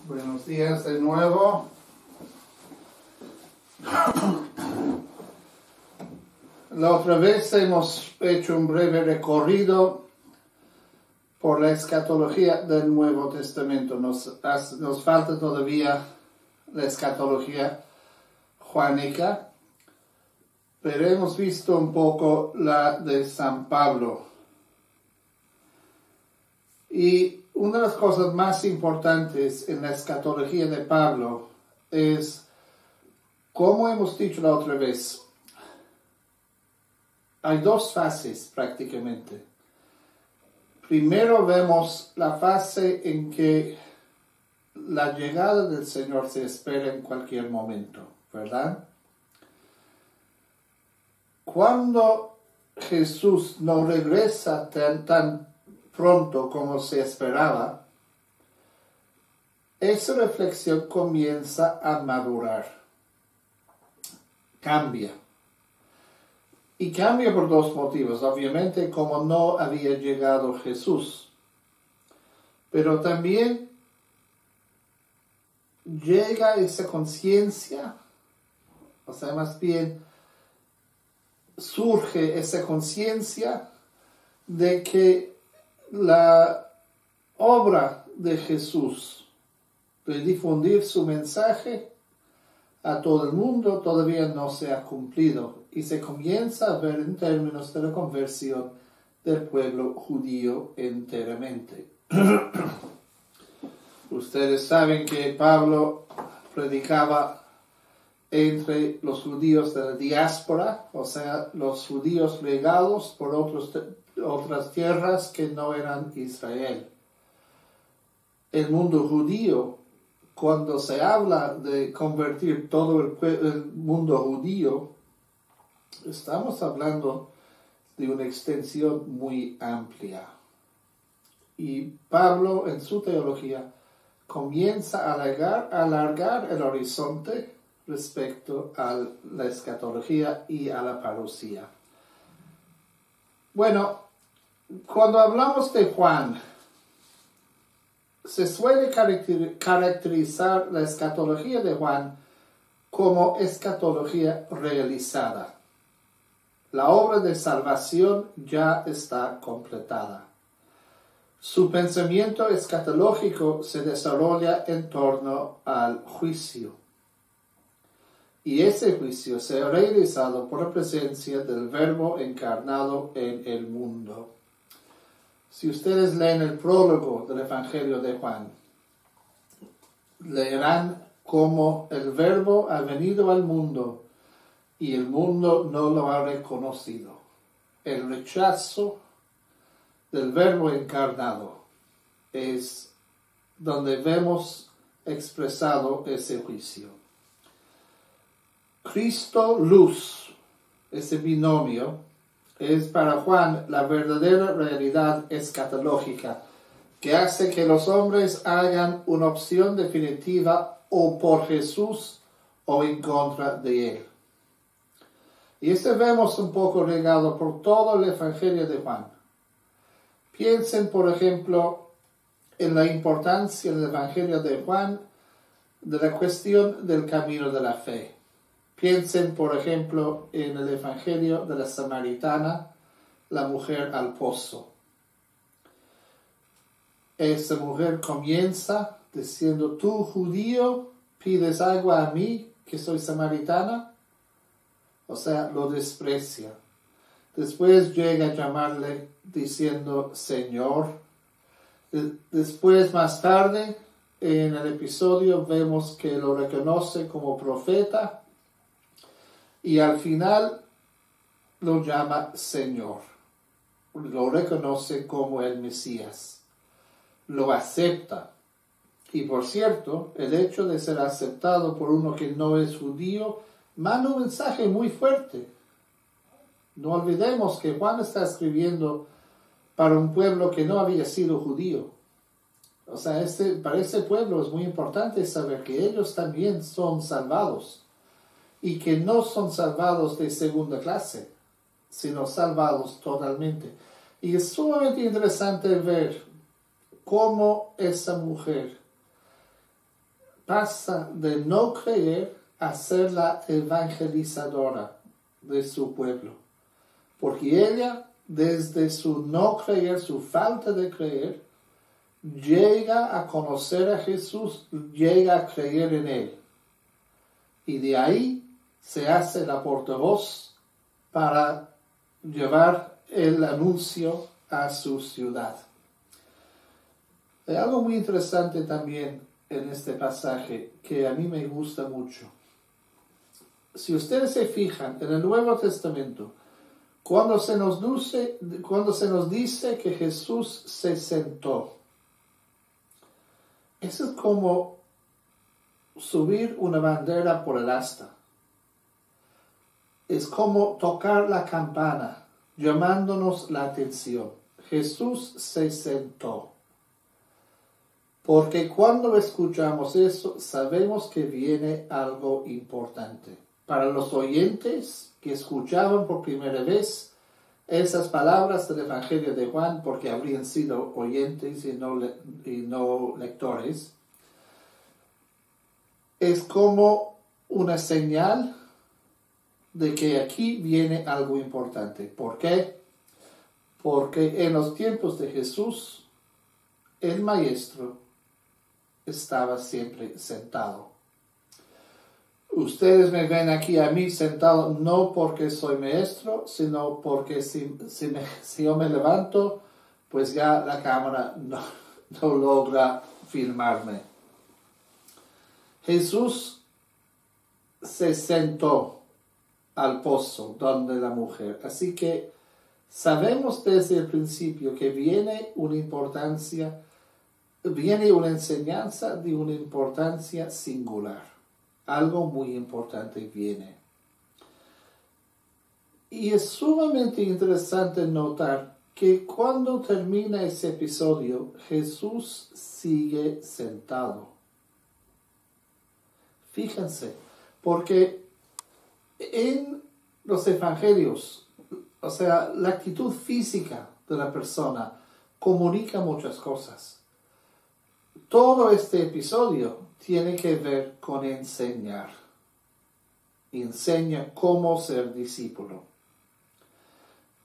Buenos días de nuevo. La otra vez hemos hecho un breve recorrido por la escatología del Nuevo Testamento. Nos falta todavía la escatología juánica, pero hemos visto un poco la de San Pablo. Y una de las cosas más importantes en la escatología de Pablo es, como hemos dicho la otra vez, hay dos fases prácticamente. Primero vemos la fase en que la llegada del Señor se espera en cualquier momento, ¿verdad? Cuando Jesús no regresa tan pronto como se esperaba, esa reflexión comienza a madurar, cambia. Y cambia por dos motivos. Obviamente, como no había llegado Jesús, pero también llega esa conciencia, o sea, más bien surge esa conciencia de que la obra de Jesús de difundir su mensaje a todo el mundo todavía no se ha cumplido y se comienza a ver en términos de la conversión del pueblo judío enteramente. Ustedes saben que Pablo predicaba entre los judíos de la diáspora, o sea, los judíos legados por otras tierras que no eran Israel. El mundo judío, cuando se habla de convertir todo el mundo judío, estamos hablando de una extensión muy amplia. Y Pablo, en su teología, comienza a alargar el horizonte respecto a la escatología y a la parucía. Bueno, cuando hablamos de Juan, se suele caracterizar la escatología de Juan como escatología realizada. La obra de salvación ya está completada. Su pensamiento escatológico se desarrolla en torno al juicio. Y ese juicio se ha realizado por la presencia del Verbo encarnado en el mundo. Si ustedes leen el prólogo del Evangelio de Juan, leerán cómo el Verbo ha venido al mundo y el mundo no lo ha reconocido. El rechazo del Verbo encarnado es donde vemos expresado ese juicio. Cristo, luz, ese binomio, es para Juan la verdadera realidad escatológica que hace que los hombres hagan una opción definitiva o por Jesús o en contra de él. Y este vemos un poco regado por todo el Evangelio de Juan. Piensen, por ejemplo, en la importancia del Evangelio de Juan de la cuestión del camino de la fe. Piensen, por ejemplo, en el Evangelio de la Samaritana, la mujer al pozo. Esa mujer comienza diciendo, tú judío, pides agua a mí, que soy samaritana. O sea, lo desprecia. Después llega a llamarle diciendo Señor. Después, más tarde, en el episodio, vemos que lo reconoce como profeta. Y al final lo llama Señor. Lo reconoce como el Mesías. Lo acepta. Y por cierto, el hecho de ser aceptado por uno que no es judío manda un mensaje muy fuerte. No olvidemos que Juan está escribiendo para un pueblo que no había sido judío. O sea, para ese pueblo es muy importante saber que ellos también son salvados. Y que no son salvados de segunda clase, sino salvados totalmente. Y es sumamente interesante ver cómo esa mujer pasa de no creer a ser la evangelizadora de su pueblo. Porque ella, desde su no creer, su falta de creer, llega a conocer a Jesús, llega a creer en Él. Y de ahí se hace la portavoz para llevar el anuncio a su ciudad. Hay algo muy interesante también en este pasaje que a mí me gusta mucho. Si ustedes se fijan en el Nuevo Testamento, cuando se nos dice que Jesús se sentó, eso es como subir una bandera por el asta. Es como tocar la campana, llamándonos la atención. Jesús se sentó. Porque cuando escuchamos eso, sabemos que viene algo importante. Para los oyentes que escuchaban por primera vez esas palabras del Evangelio de Juan, porque habrían sido oyentes y no lectores, es como una señal de que aquí viene algo importante. ¿Por qué? Porque en los tiempos de Jesús, el maestro estaba siempre sentado. Ustedes me ven aquí a mí sentado no porque soy maestro, sino porque si yo me levanto, pues ya la cámara no logra filmarme. Jesús se sentó al pozo donde la mujer. Así que sabemos desde el principio que viene una enseñanza de una importancia singular. Algo muy importante viene. Y es sumamente interesante notar que cuando termina ese episodio, Jesús sigue sentado. Fíjense, porque en los evangelios, o sea, la actitud física de la persona comunica muchas cosas. Todo este episodio tiene que ver con enseñar. Enseña cómo ser discípulo.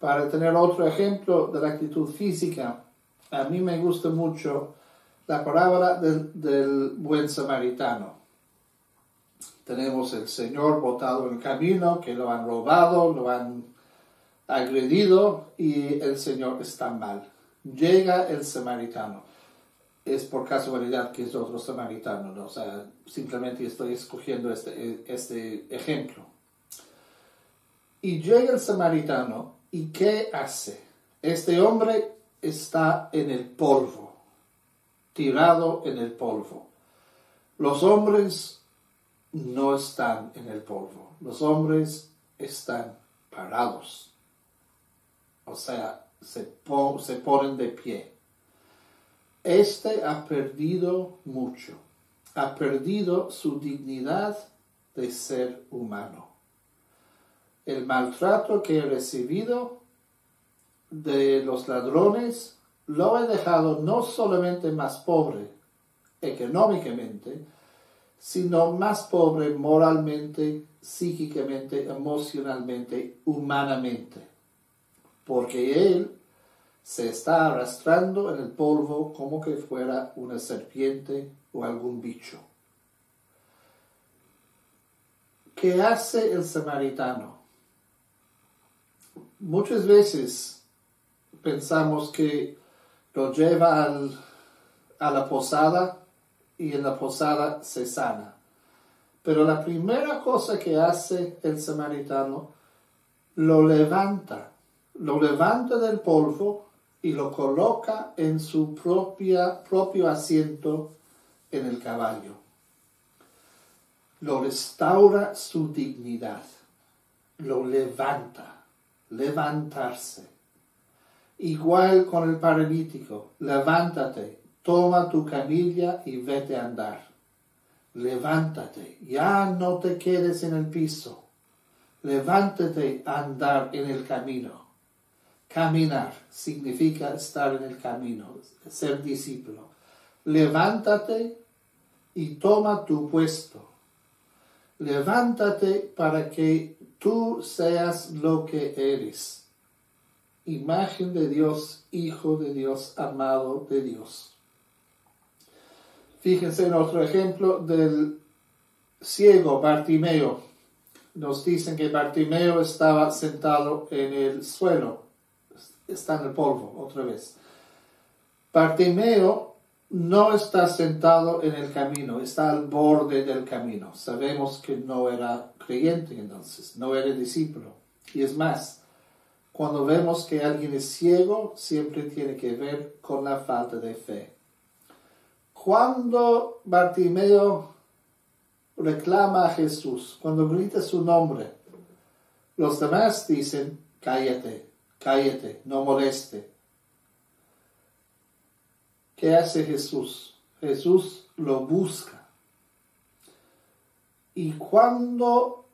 Para tener otro ejemplo de la actitud física, a mí me gusta mucho la parábola del buen samaritano. Tenemos el Señor botado en el camino, que lo han robado, lo han agredido y el Señor está mal. Llega el samaritano. Es por casualidad que es otro samaritano, ¿no? O sea, simplemente estoy escogiendo este ejemplo. Y llega el samaritano, ¿y qué hace? Este hombre está en el polvo, tirado en el polvo. Los hombres no están en el polvo, los hombres están parados. O sea, se ponen de pie. Este ha perdido mucho, ha perdido su dignidad de ser humano. El maltrato que he recibido de los ladrones lo he dejado no solamente más pobre económicamente, sino más pobre moralmente, psíquicamente, emocionalmente, humanamente, porque él se está arrastrando en el polvo como que fuera una serpiente o algún bicho. ¿Qué hace el samaritano? Muchas veces pensamos que lo lleva a la posada y en la posada se sana. Pero la primera cosa que hace el samaritano, lo levanta del polvo y lo coloca en su propio asiento en el caballo. Lo restaura su dignidad, lo levantarse. Igual con el paralítico, levántate, toma tu camilla y vete a andar. Levántate, ya no te quedes en el piso. Levántate a andar en el camino. Caminar significa estar en el camino, ser discípulo. Levántate y toma tu puesto. Levántate para que tú seas lo que eres. Imagen de Dios, hijo de Dios, amado de Dios. Fíjense en otro ejemplo del ciego Bartimeo. Nos dicen que Bartimeo estaba sentado en el suelo. Está en el polvo, otra vez. Bartimeo no está sentado en el camino, está al borde del camino. Sabemos que no era creyente entonces, no era discípulo. Y es más, cuando vemos que alguien es ciego, siempre tiene que ver con la falta de fe. Cuando Bartimeo reclama a Jesús, cuando grita su nombre, los demás dicen, cállate, cállate, no moleste. ¿Qué hace Jesús? Jesús lo busca. Y cuando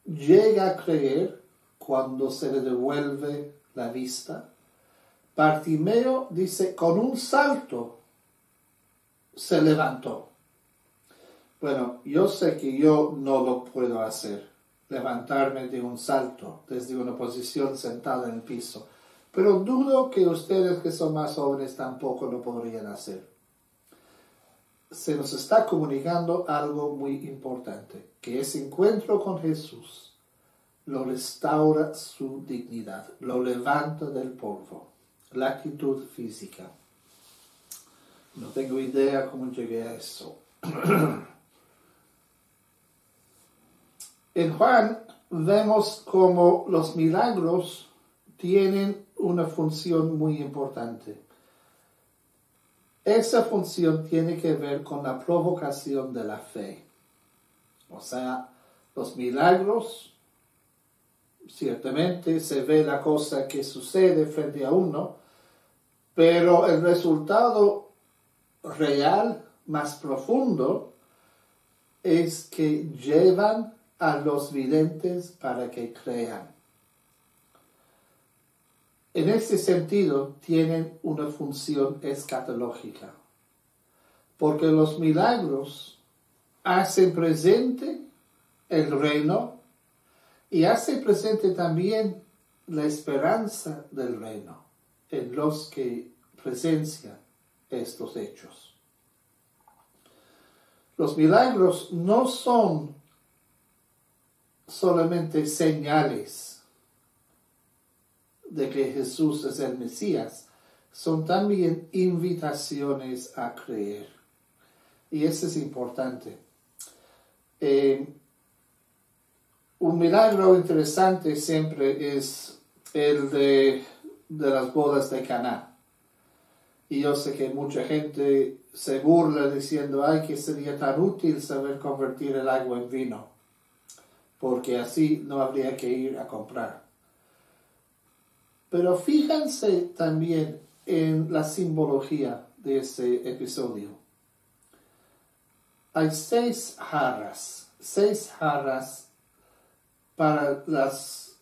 llega a creer, cuando se le devuelve la vista, Bartimeo dice, con un salto se levantó. Bueno, yo sé que yo no lo puedo hacer, levantarme de un salto desde una posición sentada en el piso. Pero dudo que ustedes que son más jóvenes tampoco lo podrían hacer. Se nos está comunicando algo muy importante, que ese encuentro con Jesús lo restaura su dignidad, lo levanta del polvo, la actitud física. No tengo idea cómo llegué a eso. En Juan vemos cómo los milagros tienen una función muy importante. Esa función tiene que ver con la provocación de la fe. O sea, los milagros, ciertamente se ve la cosa que sucede frente a uno, pero el resultado real, más profundo, es que llevan a los videntes para que crean. En este sentido, tienen una función escatológica, porque los milagros hacen presente el reino y hacen presente también la esperanza del reino en los que presencian estos hechos. Los milagros no son solamente señales de que Jesús es el Mesías, son también invitaciones a creer. Y eso es importante. Un milagro interesante siempre es el de las bodas de Caná. Y yo sé que mucha gente se burla diciendo, ay, que sería tan útil saber convertir el agua en vino, porque así no habría que ir a comprar. Pero fíjense también en la simbología de ese episodio. Hay 6 jarras para las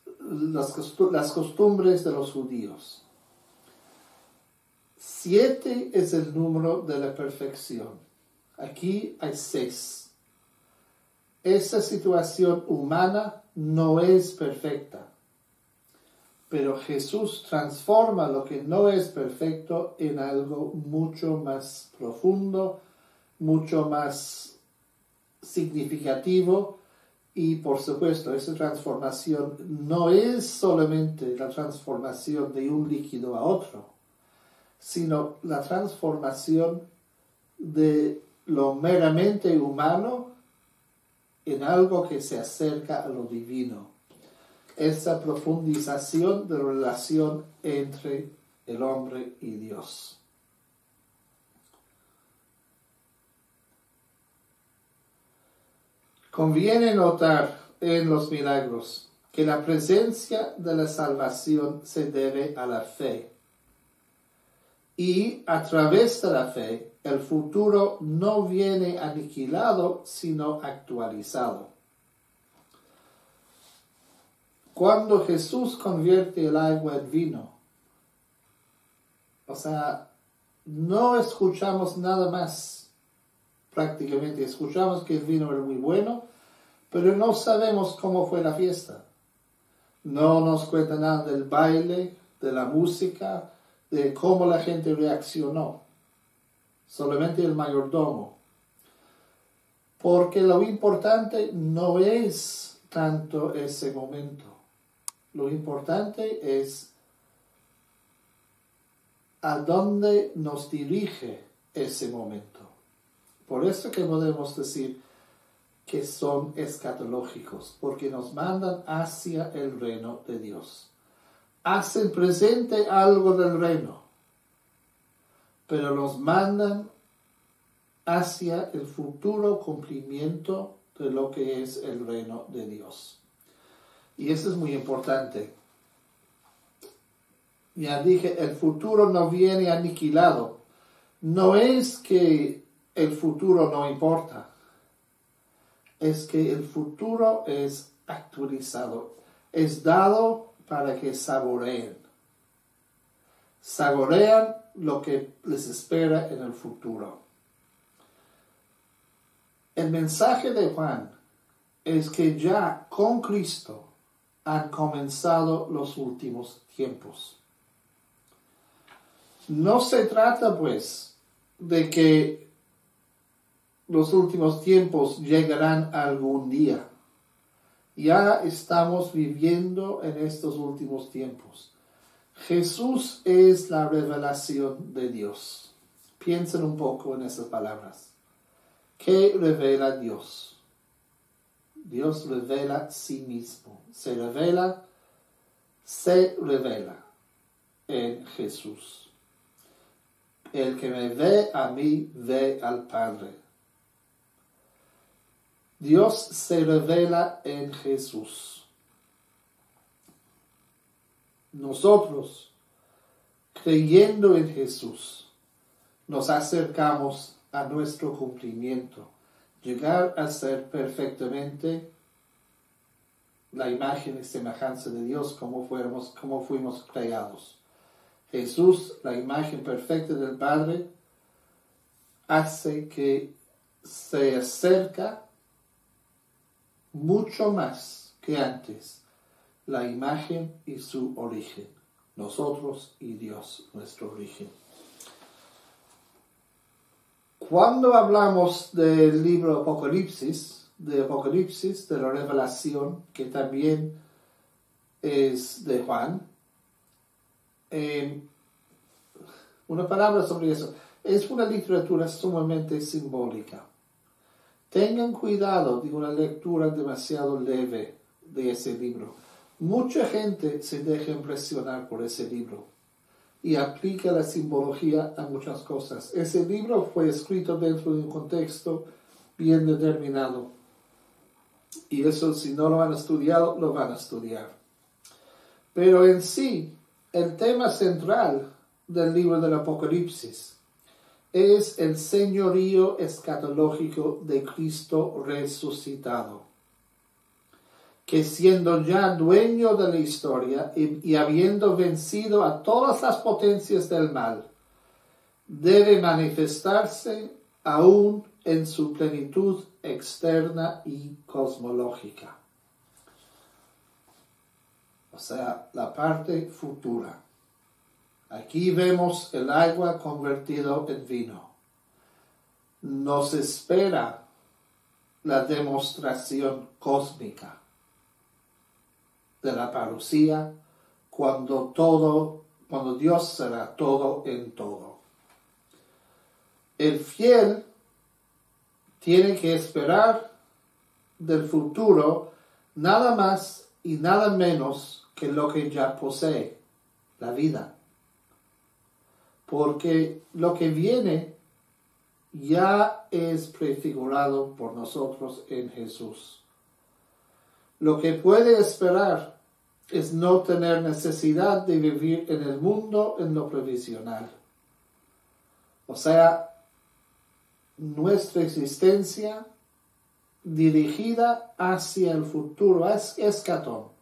costumbres de los judíos. 7 es el número de la perfección. Aquí hay 6. Esa situación humana no es perfecta. Pero Jesús transforma lo que no es perfecto en algo mucho más profundo, mucho más significativo. Y por supuesto, esa transformación no es solamente la transformación de un líquido a otro, sino la transformación de lo meramente humano en algo que se acerca a lo divino. Esa profundización de la relación entre el hombre y Dios. Conviene notar en los milagros que la presencia de la salvación se debe a la fe. Y a través de la fe, el futuro no viene aniquilado, sino actualizado. Cuando Jesús convierte el agua en vino, o sea, no escuchamos nada más, prácticamente escuchamos que el vino era muy bueno, pero no sabemos cómo fue la fiesta. No nos cuenta nada del baile, de la música, de cómo la gente reaccionó. Solamente el mayordomo. Porque lo importante no es tanto ese momento. Lo importante es a dónde nos dirige ese momento. Por eso que podemos decir que son escatológicos, porque nos mandan hacia el reino de Dios. Hacen presente algo del reino, pero nos mandan hacia el futuro cumplimiento de lo que es el reino de Dios. Y eso es muy importante. Ya dije, el futuro no viene aniquilado. No es que el futuro no importa. Es que el futuro es actualizado. Es dado para que saboreen. Saborean lo que les espera en el futuro. El mensaje de Juan es que ya con Cristo han comenzado los últimos tiempos. No se trata, pues, de que los últimos tiempos llegarán algún día. Ya estamos viviendo en estos últimos tiempos. Jesús es la revelación de Dios. Piensen un poco en esas palabras. ¿Qué revela Dios? Dios revela sí mismo. Se revela en Jesús. El que me ve a mí, ve al Padre. Dios se revela en Jesús. Nosotros, creyendo en Jesús, nos acercamos a nuestro cumplimiento, llegar a ser perfectamente la imagen y semejanza de Dios como fuimos creados. Jesús, la imagen perfecta del Padre, hace que se acerca mucho más que antes la imagen y su origen. Nosotros y Dios, nuestro origen. Cuando hablamos del libro Apocalipsis, de la revelación, que también es de Juan, una palabra sobre eso. Es una literatura sumamente simbólica. Tengan cuidado de una lectura demasiado leve de ese libro. Mucha gente se deja impresionar por ese libro y aplica la simbología a muchas cosas. Ese libro fue escrito dentro de un contexto bien determinado. Y eso, si no lo han estudiado, lo van a estudiar. Pero en sí, el tema central del libro del Apocalipsis es el señorío escatológico de Cristo resucitado, que siendo ya dueño de la historia y habiendo vencido a todas las potencias del mal, debe manifestarse aún en su plenitud externa y cosmológica. O sea, la parte futura. Aquí vemos el agua convertido en vino. Nos espera la demostración cósmica de la parucía cuando Dios será todo en todo. El fiel tiene que esperar del futuro nada más y nada menos que lo que ya posee, la vida. Porque lo que viene ya es prefigurado por nosotros en Jesús. Lo que puede esperar es no tener necesidad de vivir en el mundo en lo provisional. O sea, nuestra existencia dirigida hacia el futuro, escatón,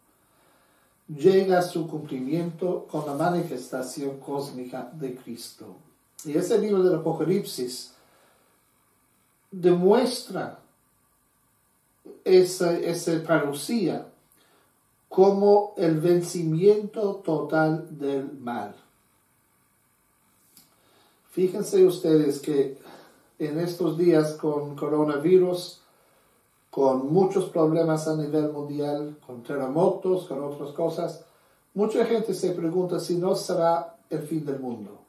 llega a su cumplimiento con la manifestación cósmica de Cristo. Y ese libro del Apocalipsis demuestra esa parucía como el vencimiento total del mal. Fíjense ustedes que en estos días con coronavirus, con muchos problemas a nivel mundial, con terremotos, con otras cosas, mucha gente se pregunta si no será el fin del mundo.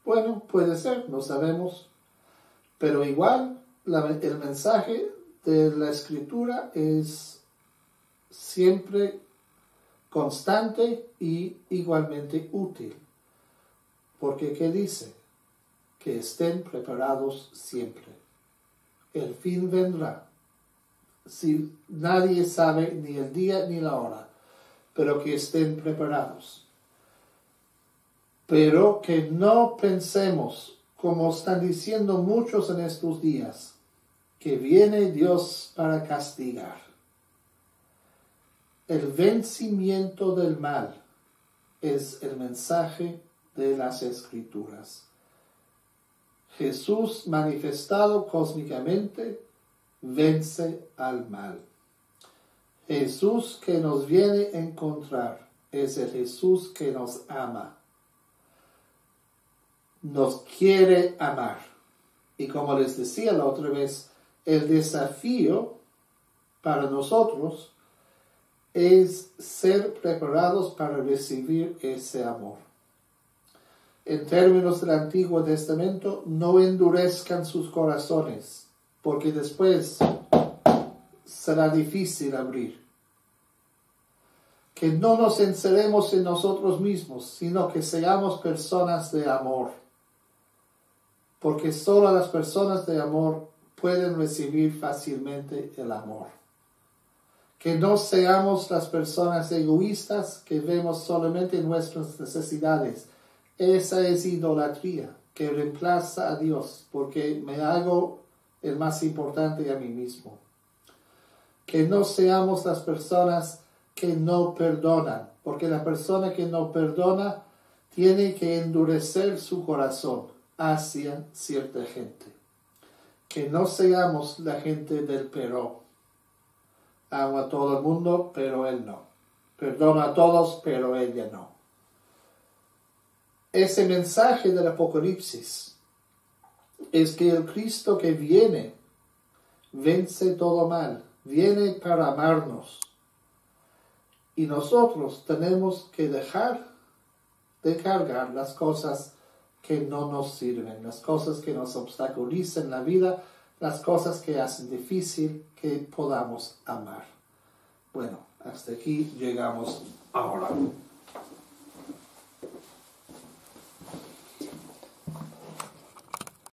Bueno, puede ser, no sabemos, pero igual el mensaje de la Escritura es siempre constante y igualmente útil. Porque ¿qué dice? Que estén preparados siempre. El fin vendrá. Si nadie sabe ni el día ni la hora, pero que estén preparados. Pero que no pensemos, como están diciendo muchos en estos días, que viene Dios para castigar. El vencimiento del mal es el mensaje de las Escrituras. Jesús manifestado cósmicamente vence al mal. Jesús que nos viene a encontrar es el Jesús que nos ama. Nos quiere amar. Y como les decía la otra vez, el desafío para nosotros es ser preparados para recibir ese amor. En términos del Antiguo Testamento, no endurezcan sus corazones, porque después será difícil abrir. Que no nos encerremos en nosotros mismos, sino que seamos personas de amor. Porque solo las personas de amor pueden recibir fácilmente el amor. Que no seamos las personas egoístas que vemos solamente nuestras necesidades. Esa es idolatría que reemplaza a Dios, porque me hago el más importante a mí mismo. Que no seamos las personas que no perdonan, porque la persona que no perdona tiene que endurecer su corazón hacia cierta gente. Que no seamos la gente del pero. Amo a todo el mundo, pero él no. Perdono a todos, pero ella no. Ese mensaje del Apocalipsis es que el Cristo que viene vence todo mal, viene para amarnos. Y nosotros tenemos que dejar de cargar las cosas que no nos sirven, las cosas que nos obstaculizan la vida, las cosas que hacen difícil que podamos amar. Bueno, hasta aquí llegamos ahora.